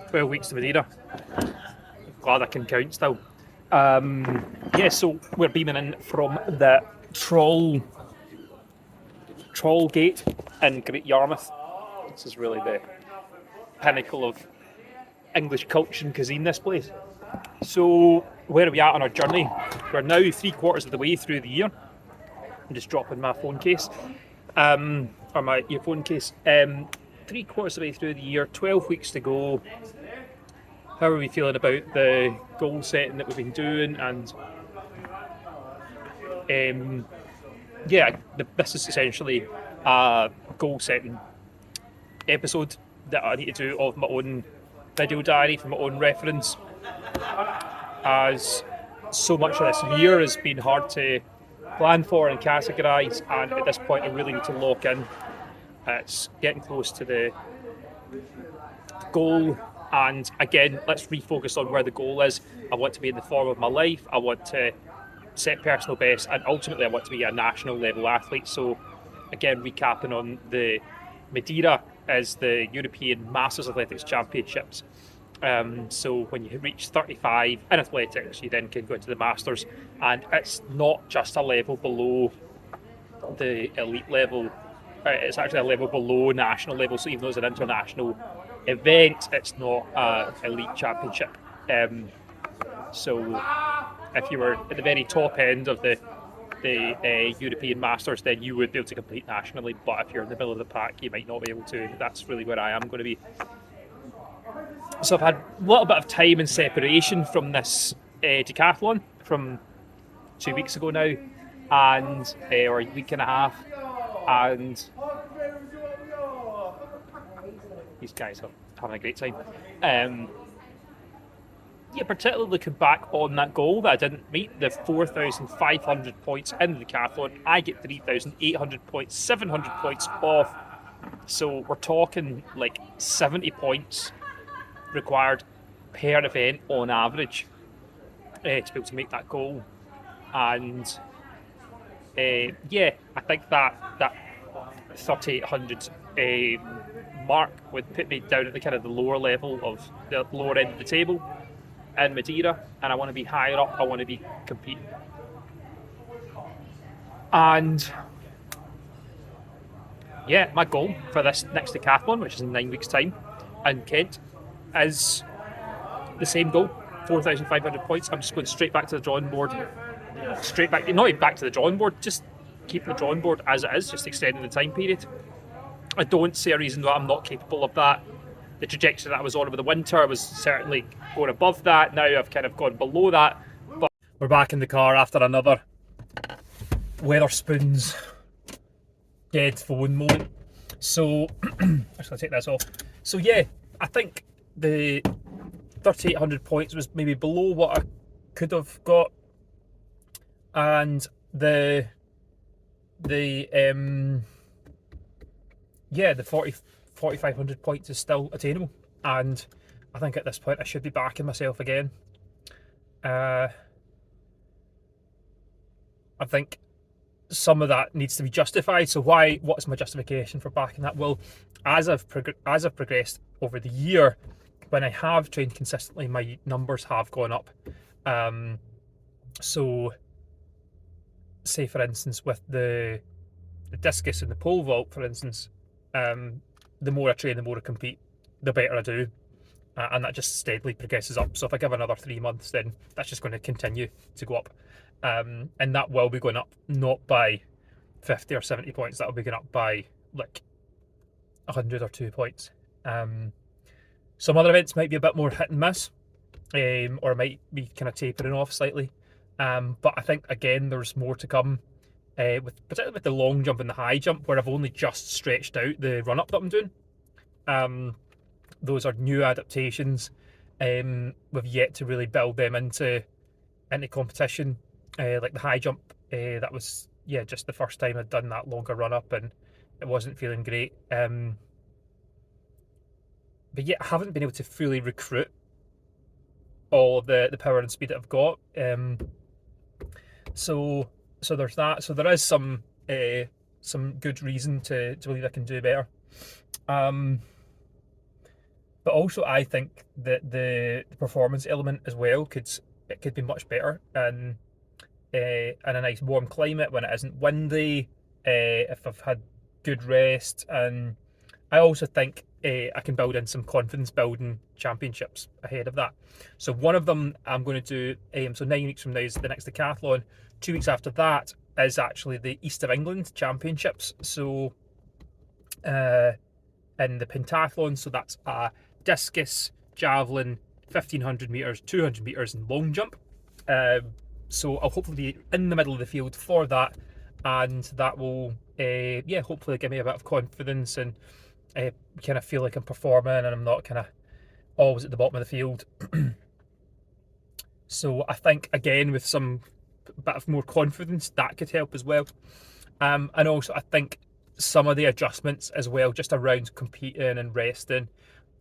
12 weeks to Madeira. Glad I can count still. So we're beaming in from the Troll Gate in Great Yarmouth. This is really the pinnacle of English culture and cuisine, this place. So where are we at on our journey? We're now 3/4 of the way through the year. I'm just dropping my phone case, or my earphone case. 3/4 of the way through the year, 12 weeks to go. How are we feeling about the goal setting that we've been doing? And this is essentially a goal setting episode that I need to do of my own video diary for my own reference, as so much of this year has been hard to plan for and categorise, and at this point I really need to lock in. It's getting close to the goal, and again, let's refocus on where the goal is. I want to be in the form of my life, I want to set personal best, and ultimately I want to be a national level athlete. So again, recapping on the Madeira is the European Masters Athletics Championships. So when you reach 35 in athletics, you then can go into the Masters, and it's not just a level below the elite level, it's actually a level below national level. So even though it's an international event, it's not an elite championship. So if you were at the very top end of the European Masters, then you would be able to compete nationally. But if you're in the middle of the pack, you might not be able to. That's really where I am going to be. So I've had a little bit of time and separation from this decathlon from 2 weeks ago now, and or a week and a half, and these guys are having a great time. Particularly looking back on that goal that I didn't meet, the 4,500 points in the decathlon. I get 3,800 points, 700 points off. So we're talking like 70 points required per event on average to be able to make that goal. And I think that 3,800 mark would put me down at the kind of the lower level of the lower end of the table in Madeira, and I want to be higher up. I want to be competing. And my goal for this next decathlon, which is in 9 weeks' time in Kent, is the same goal, 4,500 points. I'm just going straight back to the drawing board. Not even back to the drawing board, just keep the drawing board as it is, just extending the time period. I don't see a reason why I'm not capable of that. The trajectory that I was on over the winter was certainly going above that. Now I've kind of gone below that. But we're back in the car after another Wetherspoons dead phone moment. So I'm just going to take this off. So I think the 3,800 points was maybe below what I could have got, and the 4,500 points is still attainable, and I think at this point I should be backing myself again. I think some of that needs to be justified. So what's my justification for backing that? Well, as I've progressed over the year, when I have trained consistently, my numbers have gone up. So say for instance with the discus and the pole vault, for instance, the more I train, the more I compete, the better I do, and that just steadily progresses up. So if I give another 3 months, then that's just going to continue to go up, and that will be going up not by 50 or 70 points. That will be going up by like 100 or 2 points. Some other events might be a bit more hit and miss, or might be kind of tapering off slightly, but I think again there's more to come. Particularly with the long jump and the high jump, where I've only just stretched out the run up that I'm doing. Those are new adaptations. We've yet to really build them into competition. Like the high jump, that was just the first time I'd done that longer run up, and it wasn't feeling great. But yet I haven't been able to fully recruit all of the power and speed that I've got. So there's that. So there is some good reason to believe I can do better. But also, I think that the performance element as well could be much better in a nice warm climate when it isn't windy. If I've had good rest, and I also think I can build in some confidence building championships ahead of that. So one of them I'm going to do. So 9 weeks from now is the next decathlon. 2 weeks after that is actually the East of England Championships. So uh, in the pentathlon, so that's discus, javelin, 1500 meters, 200 meters, and long jump. So I'll hopefully be in the middle of the field for that, and that will, hopefully give me a bit of confidence and kind of feel like I'm performing and I'm not kind of always at the bottom of the field. So I think again with some bit of more confidence that could help as well. And also I think some of the adjustments as well, just around competing and resting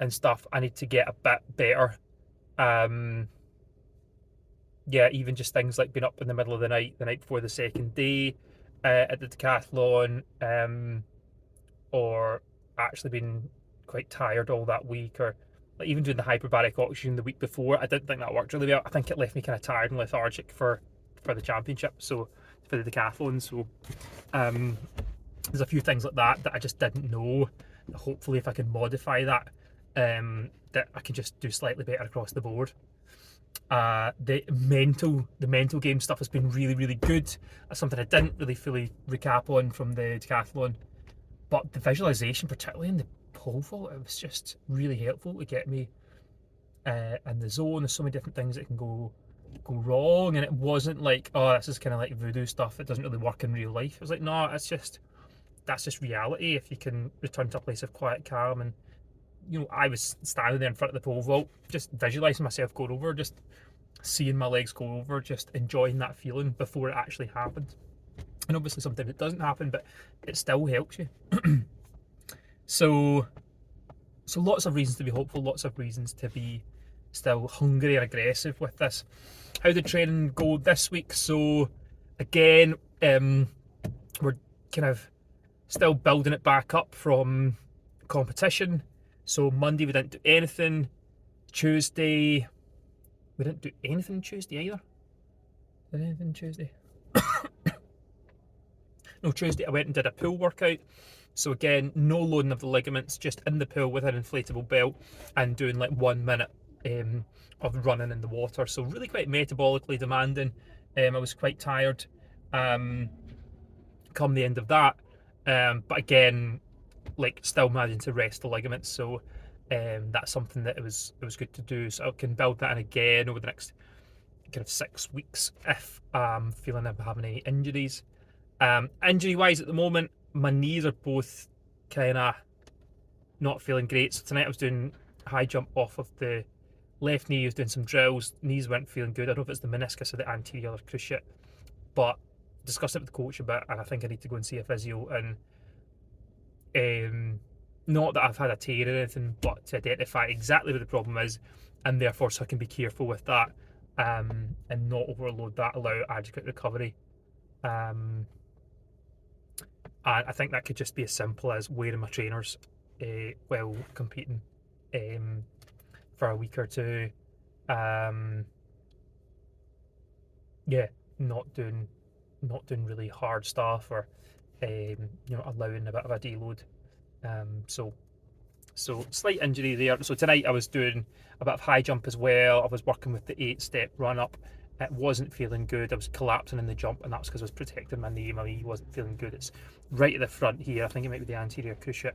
and stuff, I need to get a bit better. Even just things like being up in the middle of the night before the second day at the decathlon, or actually being quite tired all that week, or like even doing the hyperbaric oxygen the week before. I didn't think that worked really well. I think it left me kind of tired and lethargic for the championship, so for the decathlon. So there's a few things like that I just didn't know. Hopefully, if I can modify that, that I can just do slightly better across the board. The mental game stuff has been really, really good. That's something I didn't really fully recap on from the decathlon, but the visualization, particularly in the pole vault, it was just really helpful to get me in the zone. There's so many different things that can go wrong, and it wasn't like, oh, this is kind of like voodoo stuff that doesn't really work in real life. It was like, no, that's just reality. If you can return to a place of quiet calm, and I was standing there in front of the pole vault, just visualizing myself going over, just seeing my legs go over, just enjoying that feeling before it actually happened. And obviously sometimes it doesn't happen, but it still helps you. So lots of reasons to be hopeful, lots of reasons to be still hungry and aggressive with this. How did training go this week? So again, we're kind of still building it back up from competition. So Monday we didn't do anything. Tuesday we didn't do anything Tuesday either. Did anything Tuesday? No, Tuesday I went and did a pool workout. So again, no loading of the ligaments, just in the pool with an inflatable belt and doing like 1 minute of running in the water. So really quite metabolically demanding. I was quite tired come the end of that. But again, like still managing to rest the ligaments. So that's something that it was good to do. So I can build that in again over the next kind of 6 weeks if I'm feeling I'm having any injuries. Injury wise at the moment, my knees are both kind of not feeling great. So tonight I was doing high jump off of the left knee. I was doing some drills. Knees weren't feeling good. I don't know if it's the meniscus or the anterior cruciate, but discussed it with the coach a bit, and I think I need to go and see a physio. And not that I've had a tear or anything, but to identify exactly what the problem is, and therefore so I can be careful with that, and not overload that, allow adequate recovery. And I think that could just be as simple as wearing my trainers while competing for a week or two. Not doing really hard stuff, or allowing a bit of a deload. So slight injury there. So tonight I was doing a bit of high jump as well. I was working with the 8-step run up. It wasn't feeling good. I was collapsing in the jump, and that's because I was protecting my knee. My knee wasn't feeling good. It's right at the front here. I think it might be the anterior cruciate.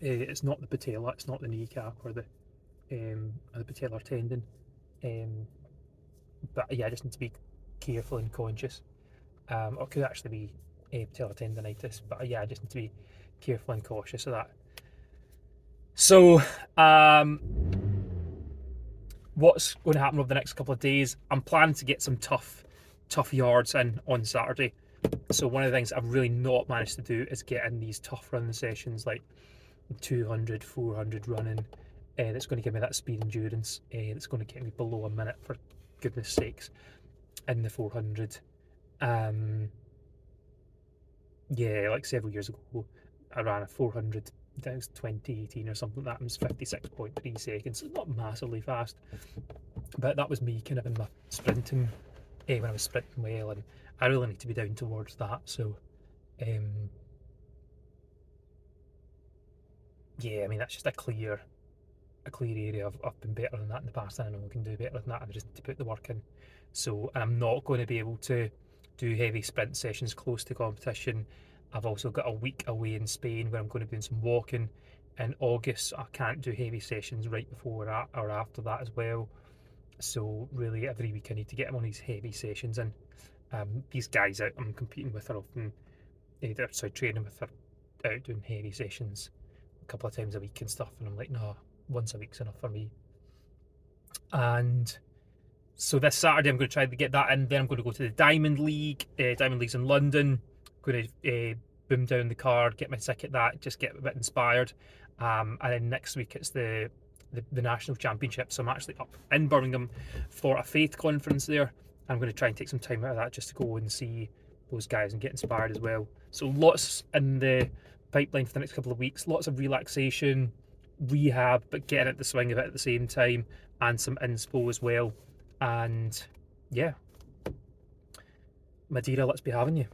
It's not the patella. It's not the kneecap or the patellar tendon. But yeah, I just need to be careful and conscious. Or it could actually be patellar tendonitis. But yeah, I just need to be careful and cautious of that. So what's going to happen over the next couple of days? I'm planning to get some tough yards in on Saturday. So one of the things I've really not managed to do is get in these tough running sessions, like 200, 400 running. That's going to give me that speed endurance. That's going to get me below a minute, for goodness sakes, in the 400. Like several years ago, I ran a 400 I think it was 2018 or something like that. It was 56.3 seconds. So not massively fast, but that was me kind of in my sprinting, when I was sprinting well, and I really need to be down towards that. So, yeah, I mean that's just a clear area. I've been better than that in the past, and I know I can do better than that. I just need to put the work in. So, and I'm not going to be able to do heavy sprint sessions close to competition. I've also got a week away in Spain where I'm going to be doing some walking in August. So I can't do heavy sessions right before or after that as well. So really, every week I need to get them on these heavy sessions. And these guys out I'm competing with are often either training with, are out doing heavy sessions a couple of times a week and stuff. And I'm like, no, once a week's enough for me. And so this Saturday I'm going to try to get that in. Then I'm going to go to the Diamond League. Diamond League's in London. I'm going to boom down the card, get my ticket, that just get a bit inspired. And then next week it's the national championship. So I'm actually up in Birmingham for a faith conference there. I'm going to try and take some time out of that just to go and see those guys and get inspired as well. So lots in the pipeline for the next couple of weeks. Lots of relaxation, rehab, but getting at the swing of it at the same time, and some inspo as well. And yeah, Madeira, let's be having you.